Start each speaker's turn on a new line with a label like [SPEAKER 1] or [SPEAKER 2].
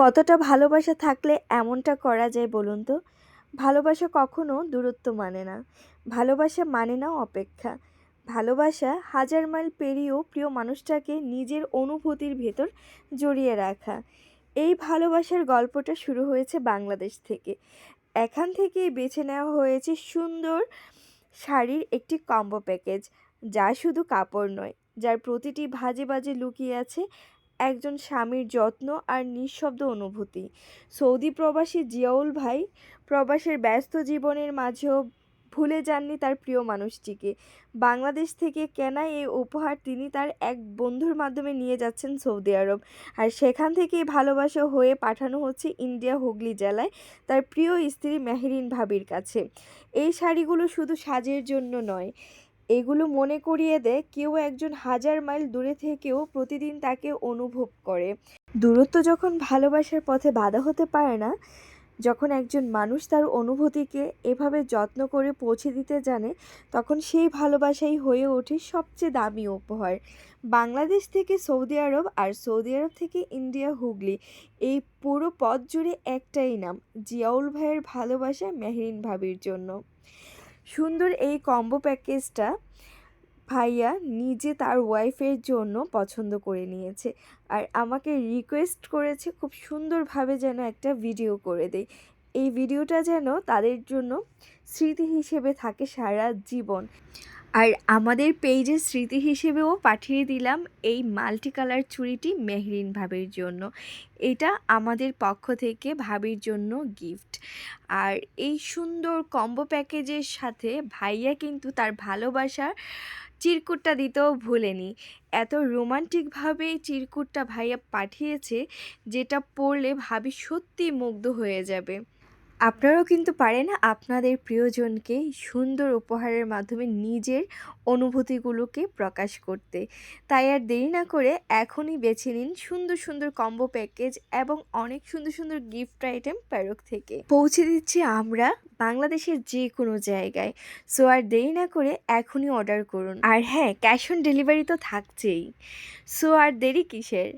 [SPEAKER 1] কতটা ভালোবাসা থাকলে এমনটা করা যায় বলুন তো? ভালোবাসা কখনো দূরত্ব মানে না। ভালোবাসা মানে না অপেক্ষা। ভালোবাসা হাজার মাইল পেরিয়েও প্রিয় মানুষটাকে নিজের অনুভূতির ভেতর জড়িয়ে রাখা। এই ভালোবাসার গল্পটা শুরু হয়েছে বাংলাদেশ থেকে। এখান থেকেই বেছে নেওয়া হয়েছে সুন্দর শাড়ির একটি কম্বো প্যাকেজ, যা শুধু কাপড় নয়, যার প্রতিটি ভাঁজে ভাঁজে লুকিয়ে আছে একজন স্বামীর যত্ন আর নিঃশব্দ অনুভূতি। সৌদি প্রবাসী জিয়াউল ভাই প্রবাসের ব্যস্ত জীবনের মাঝেও ভুলে যাননি তার প্রিয় মানুষটিকে। বাংলাদেশ থেকে কেনা এই উপহার তিনি তার এক বন্ধুর মাধ্যমে নিয়ে যাচ্ছেন সৌদি আরব। আর সেখান থেকেই ভালোবাসা হয়ে পাঠানো হচ্ছে ইন্ডিয়া হুগলি জেলায় তার প্রিয় স্ত্রী মেহরিন ভাবির কাছে। এই শাড়িগুলো শুধু সাজের জন্য নয়, এগুলো মনে করিয়ে দেয় কেউ একজন হাজার মাইল দূরে থেকেও প্রতিদিন তাকে অনুভব করে। দূরত্ব যখন ভালোবাসার পথে বাধা হতে পারে না, যখন একজন মানুষ তার অনুভূতিকে এভাবে যত্ন করে পৌঁছে দিতে জানে, তখন সেই ভালোবাসাই হয়ে ওঠে সবচেয়ে দামি উপহার। বাংলাদেশ থেকে সৌদি আরব আর সৌদি আরব থেকে ইন্ডিয়া হুগলি, এই পুরো পথ জুড়ে একটাই নাম, জিয়াউল ভাইয়ের ভালোবাসা মেহরিন ভাবির জন্য। সুন্দর এই কম্বো প্যাকেজটা ভাইয়া নিজে তার ওয়াইফের জন্য পছন্দ করে নিয়েছে, আর আমাকে রিকোয়েস্ট করেছে খুব সুন্দরভাবে যেন একটা ভিডিও করে দেই। এই ভিডিওটা যেন তাদের জন্য স্মৃতি হিসেবে থাকে সারা জীবন। আর আমাদের পেজের স্মৃতি হিসেবেও পাঠিয়ে দিলাম এই মাল্টি কালার চুড়িটি মেহরিন ভাবির জন্য। এটা আমাদের পক্ষ থেকে ভাবির জন্য গিফট। আর এই সুন্দর কম্বো প্যাকেজের সাথে ভাইয়া কিন্তু তার ভালোবাসার চিরকুটটা দিতেও ভুলেনি। এত রোমান্টিকভাবে এই চিরকুটটা ভাইয়া পাঠিয়েছে, যেটা পড়লে ভাবি সত্যি মুগ্ধ হয়ে যাবে। আপনারাও কিন্তু পারেন আপনাদের প্রিয়জনকে সুন্দর উপহারের মাধ্যমে নিজের অনুভূতিগুলোকে প্রকাশ করতে। তাই আর দেরি না করে এখনই বেছে নিন সুন্দর সুন্দর কম্বো প্যাকেজ এবং অনেক সুন্দর সুন্দর গিফট আইটেম প্যারক থেকে। পৌঁছে দিচ্ছি আমরা বাংলাদেশের যে কোনো জায়গায়। সো আর দেরি না করে এখনই অর্ডার করুন। আর হ্যাঁ, ক্যাশ অন ডেলিভারি তো থাকছেই। সো আর দেরি কিসের?